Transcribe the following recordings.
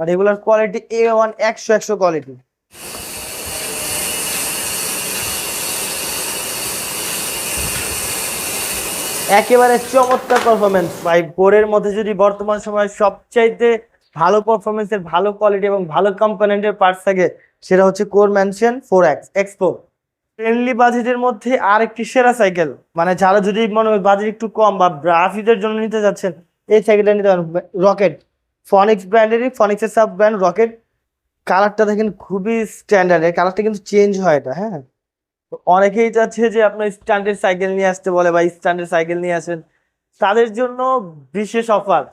আর এগুলোর quality A1 100 quality. একেবারে চমৎকার পারফরমেন্স ভাই। বোরের মধ্যে যদি বর্তমান সময়ে সবচাইতে ভালো পারফরমেন্সের, ভালো কোয়ালিটি এবং ভালো কম্পোনেন্টের পার্টস থাকে, সেটা হচ্ছে core mansion 4X expo. Friendly বাজেটের মধ্যে আরেকটি সেরা সাইকেল, মানে যারা যদি মনে হয় বাজেট একটু কম বা রাফিদের জন্য নিতে যাচ্ছেন, এই সাইকেলটা নিতে পারেন। রকেট, ফনিক্স ব্র্যান্ডেরই, ফনিক্সের সাব ব্র্যান্ড রকেট। কালারটা দেখেন খুবই স্ট্যান্ডার্ড, এর কালারটা কিন্তু চেঞ্জ হয় এটা। হ্যাঁ, তো অনেকেই চাচ্ছে যে আপনার স্ট্যান্ডার্ড সাইকেল নিয়ে আসতে বলে, বা স্ট্যান্ডার্ড সাইকেল নিয়ে আসেন, তাদের জন্য বিশেষ অফার।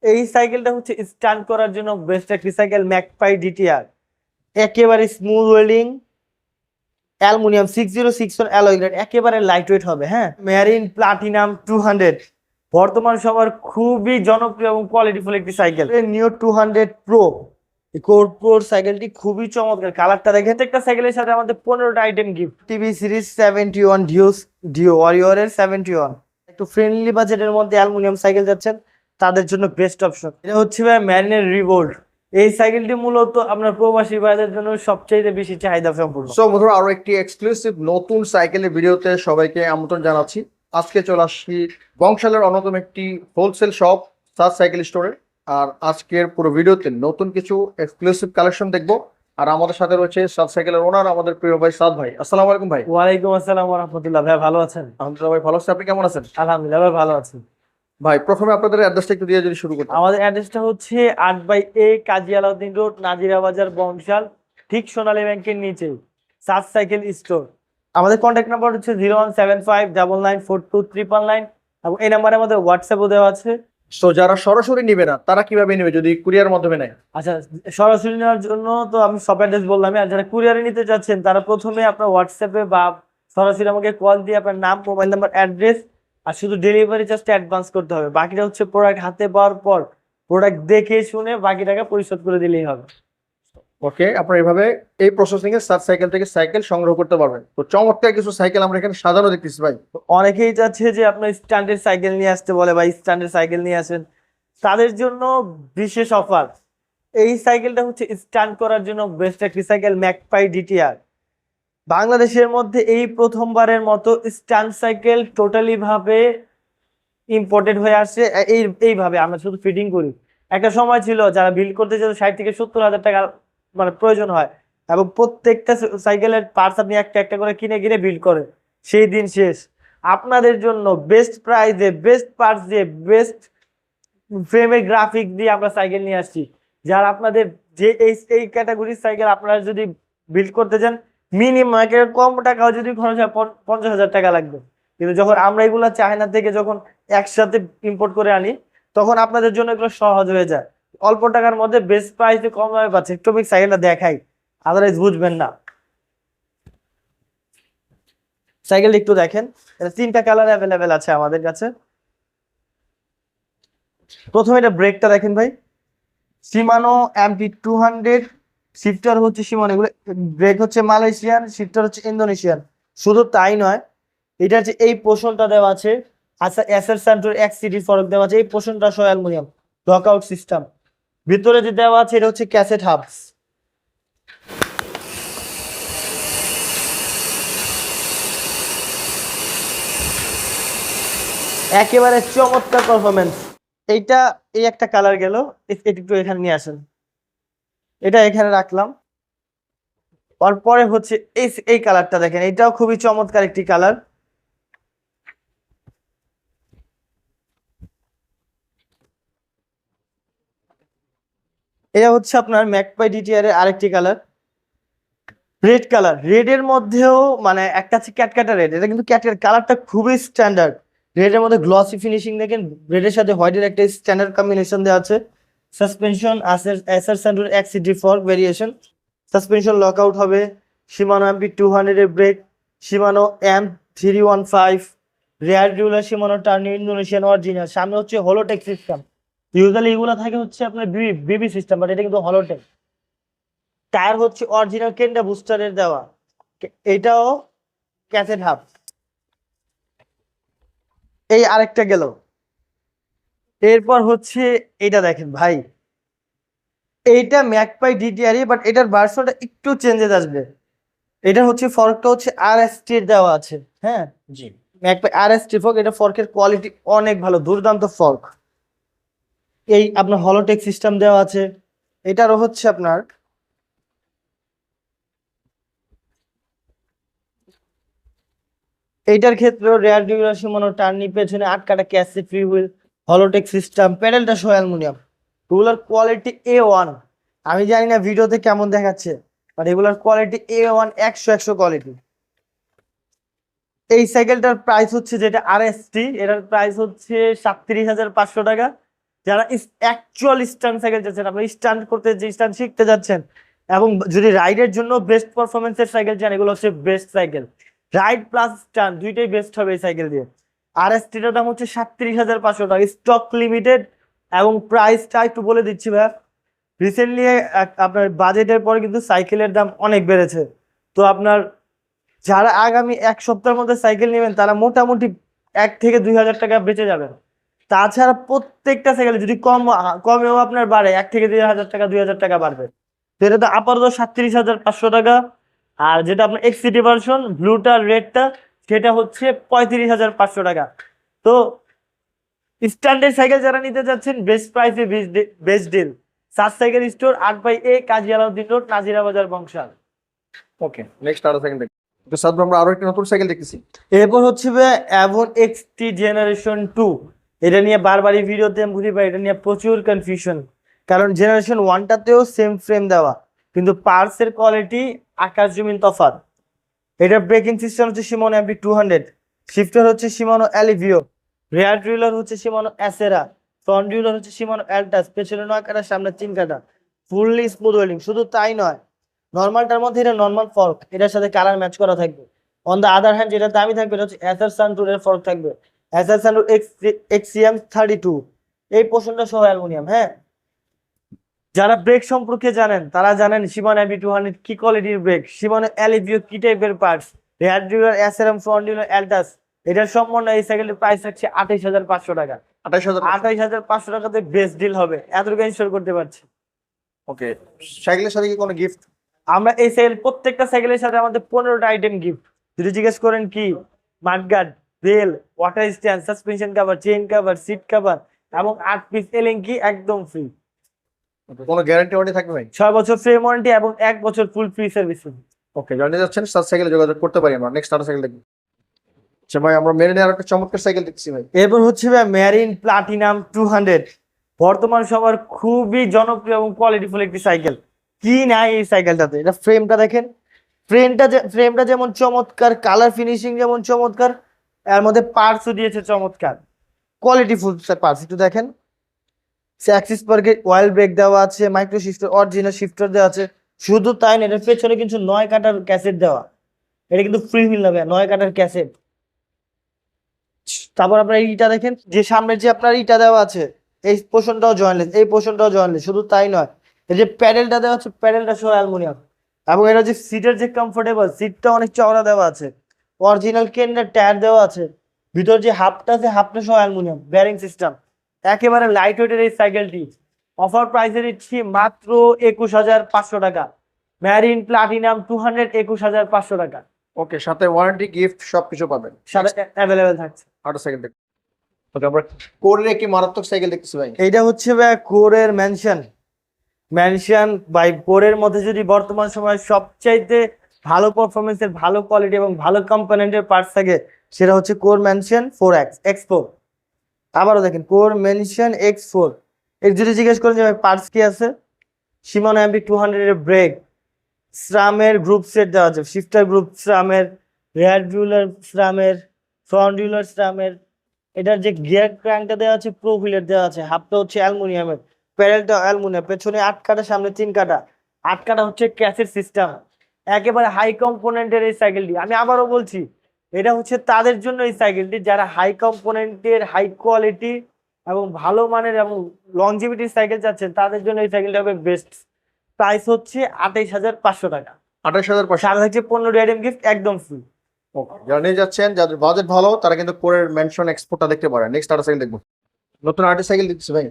এই সাইকেলটা হচ্ছে স্ট্যান্ড করার জন্য বেস্ট একটি সাইকেল, ম্যাকপাই ডিটিআর। একেবারে smooth welding, aluminium 6061 alloy grade, একেবারে লাইট ওয়েট হবে। হ্যাঁ, মেরিন প্লাটিনাম 200, বর্তমান সময়ের খুবই জনপ্রিয় এবং কোয়ালিটিফুল একটি সাইকেল। নিও 200 প্রো, কোর প্রোর সাইকেলটি খুবই চমৎকার। কালারটা দেখেন, একটা সাইকেলের সাথে আমাদের 15টা item gift. TV series 71 Dio ওয়ারিয়রের 71। একটু ফ্রেন্ডলি বাজেটের মধ্যে অ্যালুমিনিয়াম সাইকেল যাচ্ছেন, তাদের জন্য বেস্ট অপশন। এটা হচ্ছে ভাই ম্যারিনের রিভোল্ট। এই সাইকেলটি মূলত আপনার প্রবাসী ভাইদের জন্য সবচেয়ে বেশি চাহিদা সম্পূর্ণ। সো বন্ধুরা, আরো একটি এক্সক্লুসিভ নতুন সাইকেলের ভিডিওতে সবাইকে আমন্ত্রণ জানাচ্ছি। আজকে চলে আসছি বংশালের অন্যতম একটি হোলসেল শপ সাজ সাইকেল স্টোরে। আর আজকের পুরো ভিডিওতে নতুন কিছু এক্সক্লুসিভ কালেকশন দেখবো। আর আমাদের সাথে রয়েছে সাজ সাইকেলের ওনার, আমাদের প্রিয় ভাই সাদ ভাই। আসসালামু আলাইকুম ভাই। ওয়ালাইকুম আসসালাম ওয়া রাহমাতুল্লাহ। ভাই ভালো আছেন? আলহামদুলিল্লাহ ভাই, ভালো আছি। আপনি কেমন আছেন? আলহামদুলিল্লাহ ভাই ভালো আছি। ভাই প্রথমে আপনাদের অ্যাড্রেসটা একটু দিয়ে যদি শুরু করতেন। আমাদের অ্যাড্রেসটা হচ্ছে 8/A কাজী আলাউদ্দিন রোড, নাজিরা বাজার, বংশাল, ঠিক সোনালী ব্যাংকের নিচে সাজ সাইকেল স্টোর। আমাদের কন্ট্যাক্ট নাম্বার হচ্ছে 01759942399, এবং এই নাম্বারে আমাদের হোয়াটসঅ্যাপও দেওয়া আছে। সো যারা সরাসরি নিবে না তারা কিভাবে নেবে যদি কুরিয়ার মাধ্যমে নেয়? আচ্ছা, সরাসরি নেওয়ার জন্য তো আমি সব অ্যাড্রেস বললাম। আর যারা কুরিয়ারে নিতে চাচ্ছেন, তারা প্রথমে আপনার হোয়াটসঅ্যাপে বা সরাসরি আমাকে কল দিয়ে আপনার নাম, মোবাইল নাম্বার, অ্যাড্রেস আর শুধু ডেলিভারি চার্জটা অ্যাডভান্স করতে হবে। বাকিটা হচ্ছে প্রোডাক্ট হাতে পাওয়ার পর, প্রোডাক্ট দেখে শুনে বাকি টাকা পরিশোধ করে দিলেই হবে। ওকে, আপনারা এইভাবে এই প্রসেসিং এ সাত সাইকেল থেকে সাইকেল সংগ্রহ করতে পারবেন। তো চমৎকার কিছু সাইকেল আমরা এখানে সাজানো দেখতেছি ভাই। তো অনেকেই চাচ্ছে যে আপনার স্ট্যান্ডার্ড সাইকেল নিয়ে আসতে বলে, বা স্ট্যান্ডার্ড সাইকেল নিয়ে আসেন, তাদের জন্য বিশেষ অফার। এই সাইকেলটা হচ্ছে স্ট্যান্ড করার জন্য বেস্ট একটি সাইকেল, ম্যাকপাই ডিটিআর। বাংলাদেশের মধ্যে এই প্রথমবারের মতো স্ট্যান্ড সাইকেল টোটালি ভাবে ইম্পোর্টেড হয়ে আসছে। এইভাবে আমরা শুধু ফিটিং করি। একটা সময় ছিল যারা বিল্ড করতে যেত 60 থেকে 70 হাজার টাকা মানে প্রয়োজন হয়, এবং প্রত্যেকটা সাইকেলের পার্টস আপনি একটা একটা করে কিনে কিনে বিল্ড করে। সেই দিন শেষ। আপনাদের জন্য বেস্ট প্রাইসে, বেস্ট পার্টস দিয়ে, বেস্ট ফ্রেমের গ্রাফিক দিয়ে আমরা সাইকেল নিয়ে আসছি। যারা আপনাদের যে এই ক্যাটাগরির সাইকেল আপনারা যদি বিল্ড করতে চান, মিনিমাম একেবারে কম টাকাও যদি খরচ হয়, 50,000 টাকা লাগবে। কিন্তু যখন আমরা এগুলো চায়না থেকে যখন একসাথে ইম্পোর্ট করে আনি, তখন আপনাদের জন্য এগুলো সহজ হয়ে যায়। অল্প টাকার মধ্যে বেস্ট প্রাইসে কম দামে পাচ্ছে। একটু আমি সাইকেলটা দেখাই, আদারওয়াইজ বুঝবেন না। সাইকেল একটু দেখেন, এটা 3টা কালার অ্যাভেলেবেল আছে আমাদের কাছে। প্রথমে এটা ব্রেকটা দেখেন ভাই, শিমানো MP200। শিফটার হচ্ছে শিমানো, এগুলো ব্রেক হচ্ছে মালয়েশিয়ান, শিফটার হচ্ছে ইন্দোনেশিয়ান। শুধু তাই নয়, এটা হচ্ছে এই পোর্শনটা দেওয়া আছে, আচ্ছা এসএর সেন্টর XCD ফরক দেওয়া আছে, এই পোর্শনটা সহ অ্যালুমিনিয়াম লকআউট সিস্টেম। ভিতরে যে দেওয়া আছে এটা হচ্ছে ক্যাসেট হাবস। একেবারে চমৎকার পারফরমেন্স। এইটা, এই একটা কালার গেল, এটা একটু এখানে নিয়ে আসেন, এটা এখানে রাখলাম। তারপরে হচ্ছে এই এই কালারটা দেখেন, এটাও খুবই চমৎকার একটি কালার। এটা হচ্ছে আপনার ম্যাকপাই ডিটিআর এর আরেকটি কালার, রেড কালার। রেড এর মধ্যেও মানে একটা আছে ক্যাটকাটা রেড, এটা কিন্তু ক্যাটকাট কালারটা খুবই স্ট্যান্ডার্ড। রেড এর মধ্যে গ্লসি ফিনিশিং দেখেন, রেডের সাথে হোয়াইটের একটা স্ট্যান্ডার্ড কম্বিনেশন দেওয়া আছে। Suspension SR Suntour XCD for variation, suspension lockout হবে। শিমানো MP200 এর brake, Shimano M315 rear derailleur, Shimano Tourney Indonesian original. সামনে হচ্ছে হলোটেক সিস্টেম। ইউজুয়ালি এগুলো থাকে হচ্ছে আপনার বিবি সিস্টেম, বাট এটা কিন্তু হলোটেক। টায়ার হচ্ছে অরিজিনাল কেন্ডা বুস্টারের দেওয়া, এটাও ক্যাসেট হাব। এই আরেকটা গেল। এরপর হচ্ছে এটা দেখেন ভাই, এইটা ম্যাকপাই ডিটিআরই, বাট এটার ভার্সনটা একটু চেঞ্জেস আসবে। এটা হচ্ছে ফর্কটা হচ্ছে RST এর দেওয়া আছে। হ্যাঁ, জি। ম্যাকপাই RST ফর্ক, এটা ফর্কের কোয়ালিটি অনেক ভালো, দুর্দান্ত ফর্ক। এই আপনার হলোটেক সিস্টেম দেওয়া আছে। এটারও হচ্ছে আপনার এইটার ক্ষেত্রেও রেয়ার ডিউরাল সীমানো, টার্নি পেছনে 8 কাটা ক্যাসে ফ্রি হুইল, হলোটেক সিস্টেম, প্যাডেলটা সহ অ্যালুমিনিয়াম। এগুলোর কোয়ালিটি A1। আমি জানি না ভিডিওতে কেমন দেখাচ্ছে, বাট এগুলোর কোয়ালিটি A1, 100 কোয়ালিটি। এই সাইকেলটার প্রাইস হচ্ছে, যেটা RST, এটার প্রাইস হচ্ছে 37,500 টাকা। যারা অ্যাকচুয়াল স্টান্ট সাইকেল যাচ্ছেন, আপনি স্টান্ট করতে, যে স্টান্ট শিখতে যাচ্ছেন, এবং যদি রাইডের জন্য বেস্ট পারফরমেন্সের সাইকেল চান, এগুলো হচ্ছে best cycle. Ride plus stunt দুইটাই বেস্ট হবে এই সাইকেল দিয়ে। RSTটার দাম হচ্ছে 37,500 টাকা, স্টক লিমিটেড। এবং প্রাইসটা একটু বলে দিচ্ছি ভাই, রিসেন্টলি আপনার বাজেটের পরে কিন্তু সাইকেলের দাম অনেক বেড়েছে। তো আপনার যারা আগামী 1 সপ্তাহের মধ্যে সাইকেল নেবেন, তারা মোটামুটি 1 থেকে 2 হাজার টাকা বেঁচে যাবেন। তাছাড়া প্রত্যেকটা সাইকেল যদি কমেও আপনার বাড়ে, 1 থেকে 2 হাজার টাকা, 2 হাজার টাকা বাড়বে। তো এটা তো আপাতত 37,500 টাকা। আর যেটা আপনার এক্সিটি ভার্সন, ব্লুটা রেডটা, সেটা হচ্ছে 35,500 টাকা। তো স্ট্যান্ডার্ড সাইকেল যারা নিতে যাচ্ছেন, বেস্ট প্রাইসে বেস্ট ডিল। সাত সাইকেল স্টোর, 8/A, কাজী আলাউদ্দিন রোড, নাজিরা বাজার, বংশাল। ওকে, নেক্সট আরো সাইকেল দেখি। তো সাদ ভাই, আমরা আরো একটা নতুন সাইকেল দেখতেছি। এরপর হচ্ছে অ্যাভন XT জেনারেশন 2। এটা নিয়ে বারবারই ভিডিওতে আমি বুঝি পাই, এটা নিয়ে প্রচুর কনফিউশন। কারণ জেনারেশন 1টাতেও সেম ফ্রেম দেওয়া, কিন্তু পার্টসের কোয়ালিটি আকাশ জমিন তফাৎ। এটার ব্রেকিং সিস্টেম হচ্ছে Shimano MB200, শিফটার হচ্ছে Shimano Alivio, রেয়ার ডিউলার হচ্ছে Shimano Acera, ফ্রন্ট ডিউলার হচ্ছে Shimano Altus, পেছনে 9 কাটা, সামনে 3 কাটা, ফুললি স্মুথ ওয়েলিং। শুধু তাই নয়, নর্মালটার মধ্যে এটা নর্মাল ফর্ক, এটার সাথে কালার ম্যাচ করা থাকবে। অন দ্য আদার হ্যান্ড, যেটা দামি থাকবে, এটা হচ্ছে Acer Suntour এর ফর্ক থাকবে, Acer Suntour XCM32, এই পোর্শনটা সহ অ্যালুমিনিয়াম। হ্যাঁ, যারা ব্রেক সম্পর্কে জানেন, তারা জানেন Shimano MB200 কি কোয়ালিটির ব্রেক, Shimano Alivio কি টাইপের parts, rear derailleur Acera, front derailleur Altus। এটার সম্পূর্ণ এই সাইকেলের প্রাইস থাকছে 28,500 টাকা। 28,000। 28,500 টাকাতে বেস্ট ডিল হবে, এতটুকু ইনশোর করতে পারছি। ওকে, সাইকেলের সাথে কি কোনো গিফট? আমরা এই সাইকেল, প্রত্যেকটা সাইকেলের সাথে আমাদের 15টা আইটেম গিফট। যদি জিজ্ঞেস করেন কি, mudguard, bell, water stand, suspension cover, chain cover, seat cover, এবং 8 পিস এলেঙ্কি একদম ফ্রি। কোনো গ্যারান্টি ওয়ারেন্টি থাকবে ভাই? 6 বছর ফ্রি ওয়ারেন্টি এবং 1 বছর ফুল ফ্রি সার্ভিসিং। ওকে, জানিয়ে যাচ্ছেন সাদ সাইকেলে যোগাযোগ করতে পারি আমরা। নেক্সট আরো সাইকেল দেখি। আচ্ছা ভাই, আমরা মেরিনের আরো একটা চমৎকার সাইকেল দেখছি ভাই। এরপর হচ্ছে মেরিন প্লাটিনাম 200, বর্তমান সবার খুবই জনপ্রিয় এবং কোয়ালিটিফুল একটি সাইকেল। কি নাই এই সাইকেলটাতে, এটা ফ্রেমটা দেখেন, ফ্রেমটা যেমন চমৎকার, কালার ফিনিশিং যেমন চমৎকার, এর মধ্যে পার্টসও দিয়েছে চমৎকার, কোয়ালিটিফুল পার্টস। একটু দেখেন, অ্যাক্সিস পার্কের অয়েল ব্রেক দেওয়া আছে, মাইক্রো শিফটার, অরিজিনাল শিফটার দেওয়া আছে। শুধু তাই না, এটার পেছনে কিন্তু 9 কাটার ক্যাসেট দেওয়া, এটা কিন্তু ফ্রি হুইল হবে, 9 কাটার ক্যাসেট। তারপর আপনার ইটা দেখেন, যে সামনের যে আপনার ইটা দেওয়া আছে, এই পোর্শনটাও জয়েন্টলেস, এই পোর্শনটাও জয়েন্টলেস। শুধু তাই নয়, এই যে প্যাডেলটা দেওয়া আছে, প্যাডেলটা সহ অ্যালুমিনিয়াম। এবং এটা যে সিটের যে কমফোর্টেবল, সিটটা অনেক চওড়া দেওয়া আছে, অরিজিনাল কেনের টায়ার দেওয়া আছে, ভিতর যে হাফটা আছে, হাফটা সহ অ্যালুমিনিয়াম, বেয়ারিং সিস্টেম, একেবারে লাইট ওয়েটের এই সাইকেলটি অফার প্রাইসে দিচ্ছি মাত্র 21,500 টাকা। ম্যারিন প্লাটিনাম 200, 21,500 টাকা, ওকে, সাথে ওয়ারেন্টি, গিফট সবকিছু পাবেন। সাথে অ্যাভেলেবেল থাকছে। আরো সাইকেল দেখি। ওকে, আমরা কোরের একটি মারাত্মক সাইকেল দেখতেছি ভাই। এইটা হচ্ছে কোরের ম্যানশন বাই কোরের মধ্যে যদি বর্তমান সময়ে সবচাইতে ভালো পারফরমেন্সের, ভালো কোয়ালিটি এবং ভালো কম্পোনেন্টের পার্টস থাকে, সেটা হচ্ছে কোর ম্যানশন 4X X4। আবারও দেখেন, কোর ম্যানশন X4। এর যদি জিজ্ঞেস করেন যে পার্টস কি আছে, Shimano MB200 এর ব্রেক, SRAM-এর গ্রুপ সেট দেওয়া আছে, শিফটার গ্রুপ SRAM-এর, রেয়ার ডিউলার SRAM-এর, ফ্রন্ট ডিউলার SRAM-এর। এটার যে গিয়ার ক্র্যাঙ্কটা দেওয়া আছে, প্রো হুইলের দেওয়া আছে, হাফটা হচ্ছে অ্যালুমিনিয়ামের, প্যাডেলটা অ্যালুমিনিয়াম, পেছনে 8 কাটা, সামনে 3 কাটা। 8 কাটা হচ্ছে ক্যাসেট সিস্টেম, একেবারে হাই কম্পোনেন্টের এই সাইকেলটি। আমি আবারও বলছি, এটা হচ্ছে তাদের জন্য এই সাইকেলটি, যারা হাই কম্পোনেন্টের, হাই কোয়ালিটি এবং ভালো মানের এবং লংজিভিটির সাইকেল চাচ্ছেন, তাদের জন্য এই সাইকেলটা হবে বেস্ট। প্রাইস হচ্ছে 28,500 টাকা। 28,500। সাথে থাকছে 15 আইটেম গিফট, একদম ফ্রি। ওকে, যারা নিয়ে যাচ্ছেন, যাদের বাজেট ভালো, তারা কিন্তু কোরের মেনশন এক্সপোর্টটা দেখতে পারেন। নেক্সট আরো সাইকেল দেখবো। নতুন আর্টিস্ট সাইকেল দেখতেছি ভাই।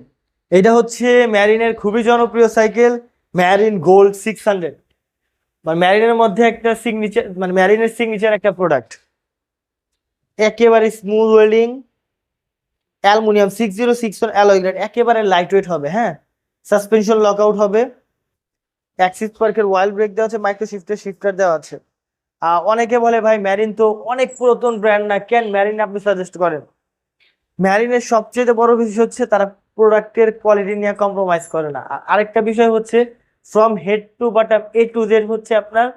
এটা হচ্ছে ম্যারিনের খুবই জনপ্রিয় সাইকেল, ম্যারিন গোল্ড 600। মানে ম্যারিনের মধ্যে একটা সিগনেচার, মানে ম্যারিনের সিগনেচার একটা প্রোডাক্ট, একেবারে smooth welding, aluminium 6061 alloy grade, একেবারে লাইট ওয়েট হবে। হ্যাঁ, সাসপেনশন লকআউট হবে, অ্যাক্সিস পার্কের ওয়াইল ব্রেক দেওয়া আছে, মাইক্রো শিফটার দেওয়া আছে। অনেকে বলে ভাই ম্যারিন তো অনেক পুরাতন ব্র্যান্ড না, কেন ম্যারিন আপনি সাজেস্ট করেন? ম্যারিনের সবচেয়ে বড় বিষয় হচ্ছে তারা প্রোডাক্টের কোয়ালিটি নিয়ে কম্প্রোমাইজ করে না। আরেকটা বিষয় হচ্ছে from head to bottom A to Z হচ্ছে আপনার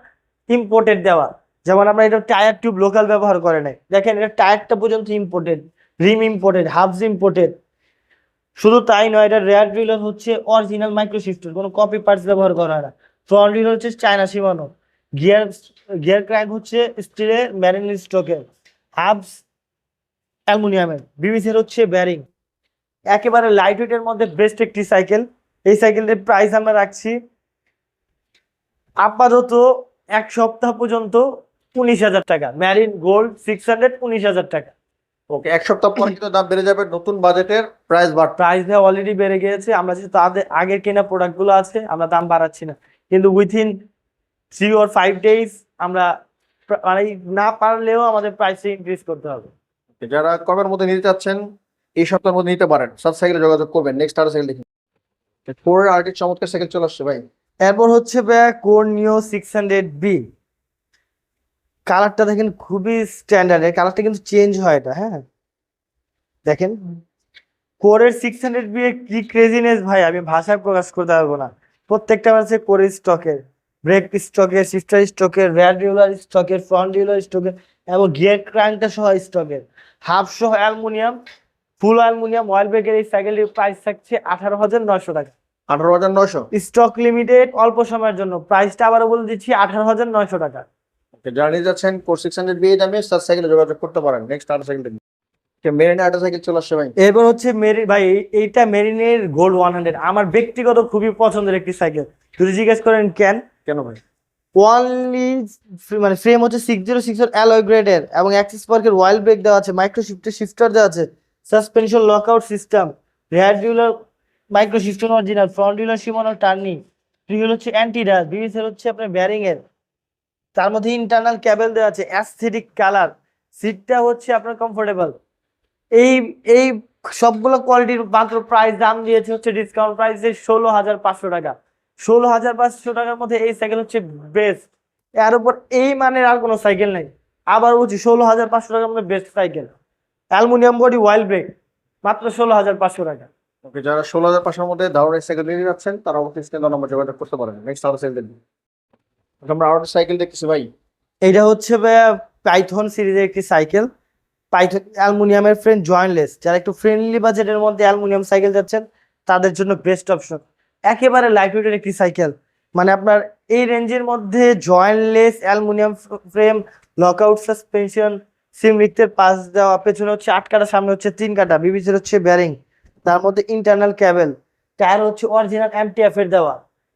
ইম্পোর্টেড দেওয়া। যেমন আমরা এটা টায়ার টিউব লোকাল ব্যবহার করে নাই, দেখেন এটা টায়ারটা পর্যন্ত ইম্পোর্টেড, রিম ইম্পোর্টেড, হাবস ইম্পোর্টেড। শুধু তাই নয়, এটা রেয়ার ড্রিলার হচ্ছে অরিজিনাল মাইক্রো শিফটার, কোনো কপি পার্টস ব্যবহার করা হয় না। ফ্রন্ট হুইল হচ্ছে চায়না শিমানো, গিয়ার গিয়ার ক্র্যাঙ্ক হচ্ছে স্টিলের ম্যারিন স্টকের, হাবস অ্যালুমিনিয়ামের, বিবিসির হচ্ছে ব্যারিং। একেবারে লাইট ওয়েটের মধ্যে বেস্ট একটি সাইকেল। এই সাইকেলের প্রাইস আমরা রাখছি আপাতত 1 সপ্তাহ পর্যন্ত 19,000 টাকা। ম্যারিন গোল্ড 600, 19,000 টাকা। ওকে, 1 সপ্তাহ পর কিন্তু দাম বেড়ে যাবে, নতুন বাজেটের প্রাইস বাড়বে। প্রাইস অলরেডি বেড়ে গিয়েছে, আমরা যেহেতু তাদের আগের কেনা প্রোডাক্টগুলো আছে আমরা দাম বাড়াচ্ছি না, কিন্তু উইথিন 3 or 5 days আমরা মানে না পারলেও আমাদের প্রাইস ইনক্রিজ করতে হবে। যারা কবের মধ্যে নিতে চাচ্ছেন এই সপ্তাহের মধ্যে নিতে পারেন, সাত সাইকেলে যোগাযোগ করবেন। নেক্সট আর সাইকেল দেখি, পরের আরেকটি চমৎকার সাইকেল চলে আসছে ভাই। এরপর হচ্ছে কোর নিও 600B। কালারটা দেখেন খুবই স্ট্যান্ডার্ড, এর কালারটা কিন্তু চেঞ্জ হয় এটা। হ্যাঁ দেখেন কোরের 600B এর কি ক্রেজিনেস ভাই, আমি ভাষায় প্রকাশ করতে পারবো না। প্রত্যেকটা আছে কোরের স্টকের, ব্রেক স্টকের, শিফটার স্টকের, রেয়ার ডিউলার স্টকের, ফ্রন্ট ডিউলার স্টকের, এবং গিয়ার ক্র্যাঙ্কটা সহ স্টকের, হাফ সহ অ্যালুমিনিয়াম, ফুল অ্যালুমিনিয়াম অয়েল ব্রেকের এই সাইকেলটির প্রাইস থাকছে 18,900 টাকা। 18,900। স্টক লিমিটেড, অল্প সময়ের জন্য। প্রাইসটা আবারও বলে দিচ্ছি 18,900 টাকা। যারা নিতে যাচ্ছেন কোর 600B দামে সাত সাইকেলে যোগাযোগ করতে পারেন। নেক্সট আর সাইকেল দেখি, মেরিন আরেকটা সাইকেল চলে আসছে ভাই। এরপর হচ্ছে মেরিন ভাই, এইটা মেরিনের গোল্ড 100, আমার ব্যক্তিগত খুবই পছন্দের একটি সাইকেল। যদি জিজ্ঞেস করেন কেন, কেন ভাই? ওয়ানলি মানে ফ্রেম হচ্ছে 606 অ্যালয় গ্রেডের, এবং অ্যাক্সিস পার্কের ওয়াইল ব্রেক দেওয়া আছে, মাইক্রো শিফটার দেওয়া আছে, suspension lockout system, rear derailleur micro shifter original, front derailleur Shimano Tourney, wheel হচ্ছে অ্যান্টি ডাস্ট, বিবিসের হচ্ছে আপনার ব্যারিং এর, তার মধ্যে ইন্টারনাল ক্যাবেল দেওয়া আছে, অ্যাস্থেটিক কালার, সিটটা হচ্ছে আপনার কমফোর্টেবল। এই এই সবগুলো কোয়ালিটির মাত্র প্রাইস দাম দিয়েছে হচ্ছে ডিসকাউন্ট প্রাইসে 16,500 টাকা। 16,500 টাকার মধ্যে এই সাইকেল হচ্ছে বেস্ট। এর উপর এই মানের আর কোনো সাইকেল নেই। আবার বলছি 16,500 টাকার মধ্যে বেস্ট সাইকেল, অ্যালুমিনিয়াম বডি ওয়াইল ব্রেক, মাত্র 16,500 টাকা। ওকে, যারা 16,500-এর মধ্যে ধারণের সাইকেল নিতে যাচ্ছেন তারা অবশ্যই স্ক্রিনে নম্বর যোগাযোগ করতে পারেন। নেক্সট আর সাইকেল দেখি, আমরা আরো সাইকেল দেখতেছি ভাই। এইটা হচ্ছে পাইথন সিরিজের একটি সাইকেল, পাইথন অ্যালুমিনিয়ামের ফ্রেম জয়েন্টলেস। যারা একটু ফ্রেন্ডলি বাজেটের মধ্যে অ্যালুমিনিয়াম সাইকেল যাচ্ছেন তাদের জন্য বেস্ট অপশন। একেবারে লাইট ওয়েটের একটি সাইকেল, মানে আপনার এই রেঞ্জের মধ্যে jointless aluminium frame, lockout suspension, সিম রিক্তের পাশ দেওয়া, পেছনে হচ্ছে 8 কাটা, সামনে হচ্ছে 3 কাটা, বিবিসির হচ্ছে ব্যারিং, তার মধ্যে ইন্টারনাল ক্যাবেল, টায়ার হচ্ছে অরিজিনাল এমটিএফ এর দেওয়া।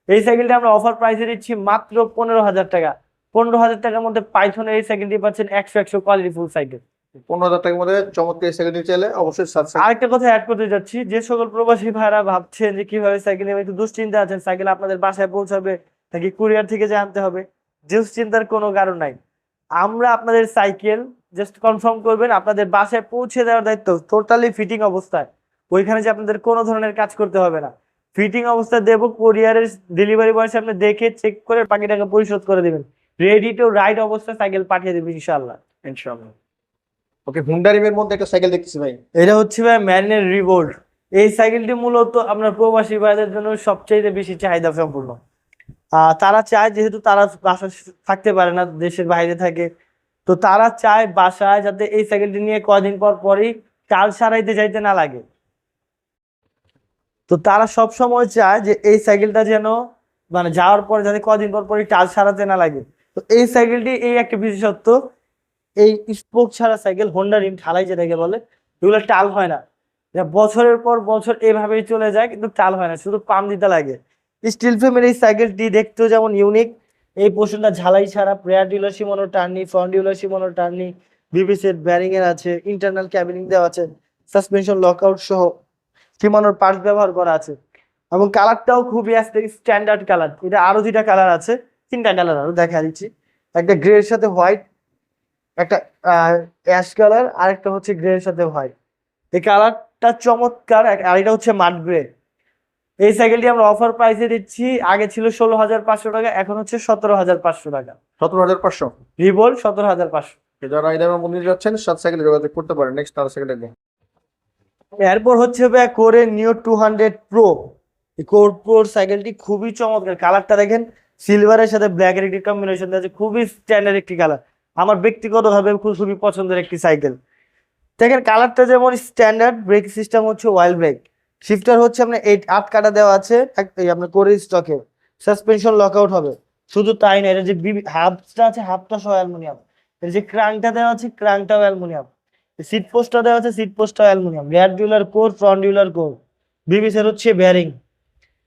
এই সাইকেলটা আমরা অফার প্রাইসে দিচ্ছি মাত্র 15,000 টাকা। 15,000 টাকার মধ্যে পাইথনের এই সাইকেলটি পাচ্ছেন 100 কোয়ালিটি ফুল সাইকেল। 15,000 টাকার মধ্যে চমৎকার সাইকেল নিতে চাইলে অবশ্যই সাত সাইকেল। আরেকটা কথা অ্যাড করতে যাচ্ছি, যে সকল প্রবাসী ভাইরা ভাবছেন যে কিভাবে সাইকেল নেবেন, একটু দুশ্চিন্তা আছেন, সাইকেল আপনাদের বাসায় পৌঁছাবে নাকি কুরিয়ার থেকে জানতে হবে, দুশ্চিন্তার কোনো কারণ নাই। আমরা আপনাদের সাইকেল জাস্ট কনফার্ম করবেন, আপনাদের বাসায় পৌঁছে দেওয়ার দায়িত্ব টোটালি ফিটিং অবস্থায়। ওইখানে যে আপনাদের কোনো ধরনের কাজ করতে হবে না, ফিটিং অবস্থায় দেবো, কুরিয়ারের ডেলিভারি বয়ের সামনে দেখে চেক করে বাকি টাকা পরিশোধ করে দেবেন, রেডি টু রাইড অবস্থায় সাইকেল পাঠিয়ে দেবেন ইনশাআল্লাহ। ইনশাআল্লাহ। ওকে, হুন্ডা রিমের মধ্যে একটা সাইকেল দেখতেছি ভাই। এটা হচ্ছে ভাই ম্যারিনের রিভোল্ট। এই সাইকেলটি মূলত আপনার প্রবাসী ভাইদের জন্য সবচেয়ে বেশি চাহিদা সম্পূর্ণ। তারা চায়, যেহেতু তারা বাসায় থাকতে পারে না, দেশের বাইরে থাকে, তো তারা চায় বাসায় যাতে এই সাইকেলটি নিয়ে কয়দিন পর পরই চাল সারাইতে যাইতে না লাগে। তো তারা সব সময় চায় যে এই সাইকেলটা যেন মানে যাওয়ার পর যাতে কয়দিন পর পরই চাল সারাতে না লাগে। তো এই সাইকেলটি এই একটা বিশেষত্ব, এই স্পোক ছাড়া সাইকেল, হোন্ডা রিম ঢালাই যেটাকে বলে, এগুলো টাল হয় না। এটা বছরের পর বছর এভাবেই চলে যায়, কিন্তু টাল হয় না, শুধু পাম্প দিতে লাগে। স্টিল ফ্রেমের এই সাইকেলটি দেখতেও যেমন ইউনিক, এই পোর্শনটা ঝালাই ছাড়া, rare ডিউলার সীমানো Tourney, front derailleur সীমানো Tourney, বিবিসির ব্যারিং এর আছে, ইন্টারনাল ক্যাবিনিং দেওয়া আছে, সাসপেনশন লকআউট সহ, সীমানোর পার্টস ব্যবহার করা আছে এবং কালারটাও খুবই স্ট্যান্ডার্ড কালার। এটা আরো দুইটা কালার আছে, তিনটা কালার আরো দেখা দিচ্ছি। একটা গ্রে এর সাথে হোয়াইট, একটা অ্যাশ কালার, আর একটা হচ্ছে গ্রে এর সাথে হোয়াইট। এই কালারটা চমৎকার। আর এটা হচ্ছে মাড গ্রে। এই সাইকেলটি আমরা অফার প্রাইসে দিচ্ছি। আগে ছিল 16,500 টাকা, এখন হচ্ছে 17,500 টাকা। 17,500। রিভোল্ট 17,500। যারা এই দামের মধ্যে যাচ্ছেন সাত সাইকেলে যোগাযোগ করতে পারেন। নেক্সট তার সাইকেল দেখবো। এরপর হচ্ছে কোরে নিও 200 প্রো। এই কোর প্রোর সাইকেলটি খুবই চমৎকার। কালারটা দেখেন, সিলভারের সাথে ব্ল্যাকের একটি কম্বিনেশন দেওয়া আছে, খুবই স্ট্যান্ডার্ড একটি কালার। আমার ব্যক্তিগতভাবে খুবই পছন্দের একটি সাইকেল। দেখেন কালারটা যেমন স্ট্যান্ডার্ড, ব্রেক সিস্টেম হচ্ছে ওয়াইল ব্রেক, শিফটার হচ্ছে আপনার 8 কাটা দেওয়া আছে আপনার কোরের স্টকে, সাসপেনশন লকআউট হবে। শুধু তাই না, এটা যে হাবটা আছে, হাবটা সহ অ্যালুমিনিয়াম। এর যে ক্রাঙ্কটা দেওয়া আছে, ক্রাঙ্কটাও অ্যালুমিনিয়াম। সিট পোস্টটা দেওয়া আছে, সিট পোস্টটাও অ্যালুমিনিয়াম। রিয়ার ডিউলার কোর, ফ্রন্ট ডিউলার কোর, বিবিসের হচ্ছে বেয়ারিং।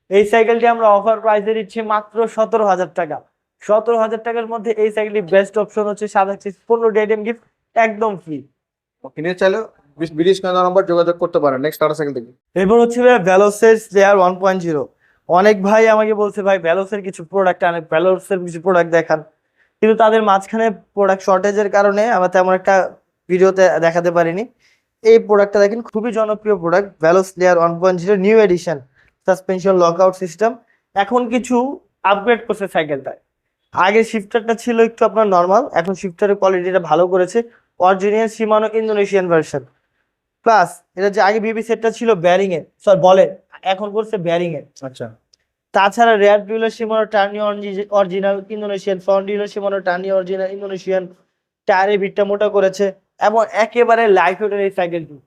এই সাইকেলটি আমরা অফার প্রাইসে দিচ্ছি মাত্র 17,000 টাকা। 17,000 টাকার মধ্যে এই সাইকেলটি বেস্ট অপশন হচ্ছে। 15 ডেটেম গিফট একদম ফ্রি। কিনে চাইলে বিডিশ নাম্বার যোগাযোগ করতে পারেন। নেক্সট টাটা সাইকেল দেখি। এরপর হচ্ছে ভাই ভেলোসের স্লেয়ার 1.0। অনেক ভাই আমাকে বলছে ভাই ভেলোসের কিছু প্রোডাক্ট আনে, ভেলোসের কিছু প্রোডাক্ট দেখান, কিন্তু তাদের মাঝখানে প্রোডাক্ট শর্টেজের কারণে আমরা তেমন একটা ভিডিওতে দেখাতে পারিনি। এই প্রোডাক্টটা দেখেন, খুবই জনপ্রিয় product, ভেলোস Slayer 1.0 new addition, suspension lockout system. এখন কিছু আপগ্রেড করছে সাইকেলটা। আগে শিফটারটা ছিল একটু আপনার নর্মাল, এখন শিফটারের কোয়ালিটিটা ভালো করেছে। Original শিমানো Indonesian version. প্লাস এটা যে আগে বিবি সেটটা ছিল ব্যারিং এর, সরি বলে, এখন করছে ব্যারিং এর। আচ্ছা। তাছাড়া rare ডিউলার সীমানো Tourney original Indonesian, front derailleur সীমানো Tourney original Indonesian, টায়ারের বিটটা মোটা করেছে এবং একেবারে লাইট ওয়েটের এই সাইকেলটি।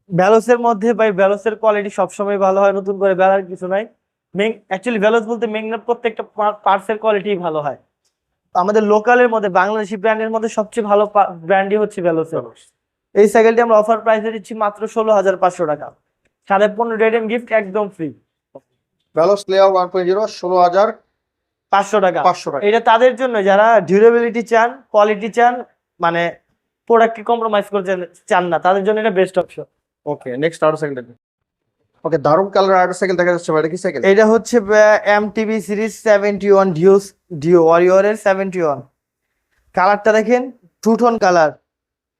ভ্যালোসের মধ্যে ভাই ভ্যালোসের কোয়ালিটি সবসময় ভালো হয়, নতুন করে বেলার কিছু নাই। অ্যাকচুয়ালি ভ্যালোস বলতে মেঘনার প্রত্যেকটা পার্টসের কোয়ালিটি ভালো হয়। আমাদের লোকালের মধ্যে বাংলাদেশি ব্র্যান্ডের মধ্যে সবচেয়ে ভালো ব্র্যান্ডই হচ্ছে ভ্যালোসের। এই সাইকেলটি আমরা অফার প্রাইসে দিচ্ছি মাত্র 16,500 টাকা। 15.5 ডেটেম গিফট একদম ফ্রি। ভেলোস স্লেয়ার 1.0 16,500 টাকা। 500 টাকা। এটা তাদের জন্য যারা ডিউরেবিলিটি চান, কোয়ালিটি চান, মানে প্রোডাক্টকে কম্প্রোমাইজ করতে চান না, তাদের জন্য এটা বেস্ট অপশন। ওকে, নেক্সট টাটা সাইকেল দেখি। ওকে, দারুণ কালার আরেকটা সাইকেল দেখা যাচ্ছে ভাই, এটা কি সাইকেল? এটা হচ্ছে এমটিবি সিরিজ 71 ডিও ওয়ারিয়রের 71। কালারটা দেখেন, টু টোন কালার,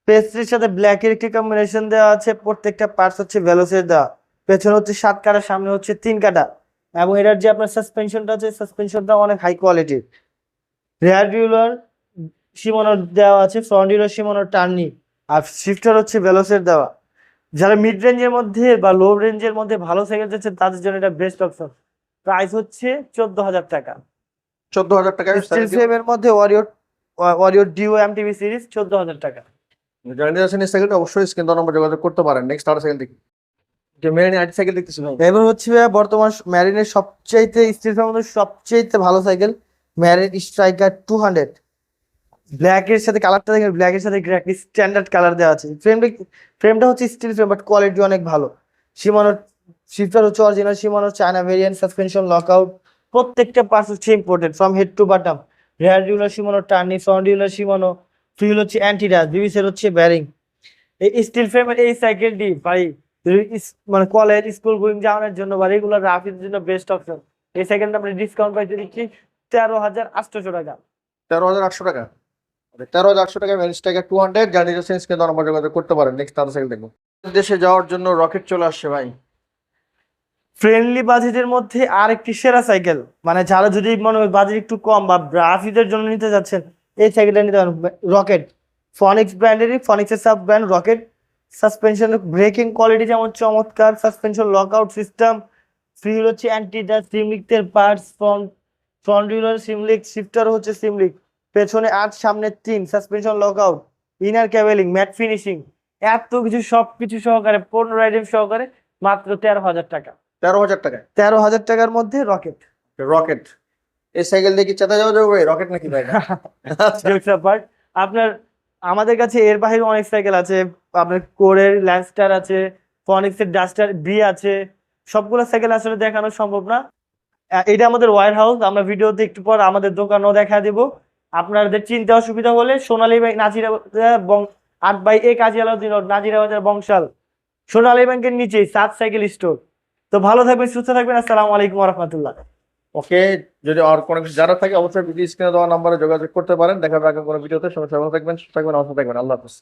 পেস্ট্রির সাথে ব্ল্যাকের একটি কম্বিনেশন দেওয়া আছে। প্রত্যেকটা পার্টস হচ্ছে ভেলোসের দেওয়া। পেছনে হচ্ছে 7 কাটা, সামনে হচ্ছে 3 কাটা। এবং এটার যে আপনার সাসপেনশনটা আছে, সাসপেনশনটা অনেক হাই কোয়ালিটির। রেয়ার ডিউলার শিমানোর দেওয়া আছে, ফ্রন্ট ডিউলার শিমানোর টার্নি, আর শিফটার হচ্ছে ভেলোসের দেওয়া। যারা মিড রেঞ্জের মধ্যে বা লো রেঞ্জের মধ্যে ভালো সাইকেল যাচ্ছে, তাদের জন্য এটা বেস্ট অপশন। প্রাইস হচ্ছে 14,000 টাকা। 14,000 টাকায় স্টিল ফ্রেমের মধ্যে ওয়ারিয়র ডিও এমটিবি সিরিজ 14,000 টাকা। জানিয়ে আছেন এই সাইকেলটা অবশ্যই স্ক্রিন নাম্বার যোগাযোগ করতে পারেন। নেক্সট টাটা সাইকেল দেখি। যে মেরিন আইটি সাইকেল দেখতেছি ভাই। এবার হচ্ছে বর্তমান ম্যারিনের সবচাইতে স্টিল ফ্রেমের মধ্যে সবচাইতে ভালো সাইকেল ম্যারিন স্ট্রাইকার 200। ব্ল্যাকের সাথে কালারটা দেখেন, ব্ল্যাকের সাথে স্ট্যান্ডার্ড কালার দেওয়া আছে। ফ্রেমটা হচ্ছে স্টিল ফ্রেম, বাট কোয়ালিটি অনেক ভালো। শিমানোর শিফটার হচ্ছে অরিজিনাল শিমানোর চায়না ভেরিয়েন্ট, সাসপেনশন লকআউট, প্রত্যেকটা পার্টস হচ্ছে imported from head to bottom. Rear derailleur Shimano Tourney, front derailleur Shimano, ফিউল হচ্ছে অ্যান্টিডাস, বিবিসের হচ্ছে ব্যারিং। এই স্টিল ফ্রেমের এই সাইকেলটি ভাই মানে কলেজ স্কুল গোয়িং যাওয়ার জন্য বা রেগুলার রাফির জন্য বেস্ট অপশন। এই সাইকেলটা আমরা ডিসকাউন্ট প্রাইসে দিচ্ছি 13,800 টাকা। 13,800 টাকা। 13,800 টাকায় মেরিন স্ট্রাইকার 200 জানিয়ে আছেন স্ক্রিন নাম্বার যোগাযোগ করতে পারেন। নেক্সট টাটা সাইকেল দেখবো। দেশে যাওয়ার জন্য রকেট চলে আসছে ভাই। ফ্রেন্ডলি বাজেটের মধ্যে আর একটি সেরা সাইকেল, মানে যারা যদি মনে হয় বাজেট একটু কম বা রাফিদের জন্য নিতে যাচ্ছেন, এই সাইকেলটা নিতে পারেন। রকেট ফনিক্স ব্র্যান্ডেরই, ফনিক্সের sub brand Rocket. Suspension braking quality যেমন চমৎকার, সাসপেনশন লকআউট সিস্টেম, ফিউল হচ্ছে অ্যান্টিডাস, সিমলিকের পার্টস, ফ্রন্ট ডিউলার সিমলিক, শিফটার হচ্ছে সিমলিক, পেছনে 8 সামনে 3, suspension lockout, inner cabling, matte finishing, এত কিছু সবকিছু সহকারে 15 আইটেম সহকারে মাত্র 13,000 টাকা। 13,000 টাকায় 13,000 টাকার মধ্যে রকেট। রকেট। এই সাইকেল দেখি চেতা যাওয়া যাবে ভাই, রকেট নাকি ভাই? বাট আপনার আমাদের কাছে এর বাইরে অনেক সাইকেল আছে। আপনার কোরের ল্যান্ডস্টার আছে, ফনিক্সের ডাস্টার বি আছে। সবগুলো সাইকেল আসলে দেখানো সম্ভব না। এটা আমাদের ওয়্যার হাউস, আমরা ভিডিওতে একটু পর আমাদের দোকানও দেখা দেব। আপনাদের চিনতে অসুবিধা হলে সোনালী ভাই নাজিরা 8/A কাজী আলাউদ্দিন রোড, নাজিরা বাজার, বংশাল। সোনালী ব্যাংকের নিচেই সাত সাইকেল স্টোর। তো ভালো থাকবেন, সুস্থ থাকবেন। আসসালামু আলাইকুম রহমতুল্লাহ। ওকে, যদি আর কোনো কিছু জানার থাকে অবশ্যই ভিডিও স্ক্রিনে দেওয়া নাম্বারে যোগাযোগ করতে পারেন। দেখা হবে আগামী কোনো ভিডিওতে। সবাই ভালো থাকবেন, সুস্থ থাকবেন, অবশ্যই থাকবেন। আল্লাহ হাফেজ।